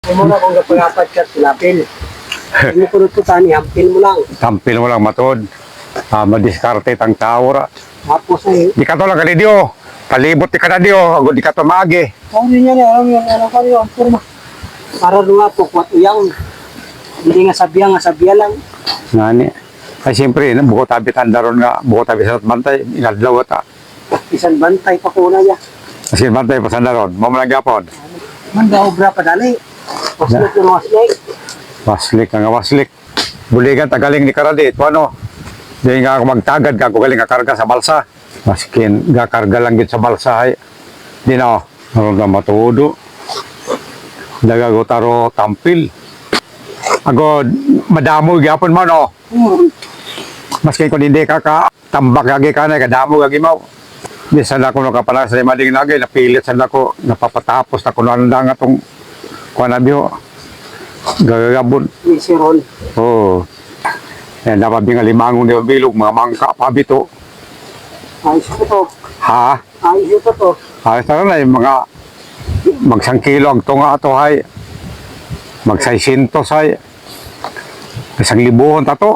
Ay mo na kung kapangapat ka tilapil. Hindi mo kunot ko tani, hampil mo lang. Tampil mo lang matod. Madiskarte tang tao ra. Tapos ay, Di ka to lang kanidio. Palibot di ka na diyo. Agad di ka to magi. ano yun yan, ano ka yun, forma. Para nga po, kwat uyang. Hindi nga sabiya lang. Ngani. Ay siyempre, buko tabi tandaron nga. Buko tabi sa bantay. Inadlaw ta. Isan bantay pa ko na niya. Kasi bantay pa sandaron. Mamulang gapon. Manda obra pa dali. Waslik yung waslik. Waslik nga waslik. Buligan tagaling ni Karadi. Ito ano. Di nga ako magtagad ka. Kung galing ka karga sa balsa. Maskin. Gakarga lang git sa balsa. Ay. Di na. Naroon ka matudo. Dagago taro tampil. Agod. Madamo gyapon mo no. Maskin kung hindi ka tambak lagi ka na. Kadamo lagi mo. Di sana ko nakapala sa mading lagi. Napilit sana ko. Napapatapos na kung ano lang itong kuha na biyo. Gagagabon. Isiron. Oo. Yan, napabing alimangon ni Bilog, mga mangka, pabito. Ayos ko to. Ha? Ayos ko to. Ayos na rin, mga magsang kilo ang tunga ato, hay. Mag-600, hay. Isang libuhon tato.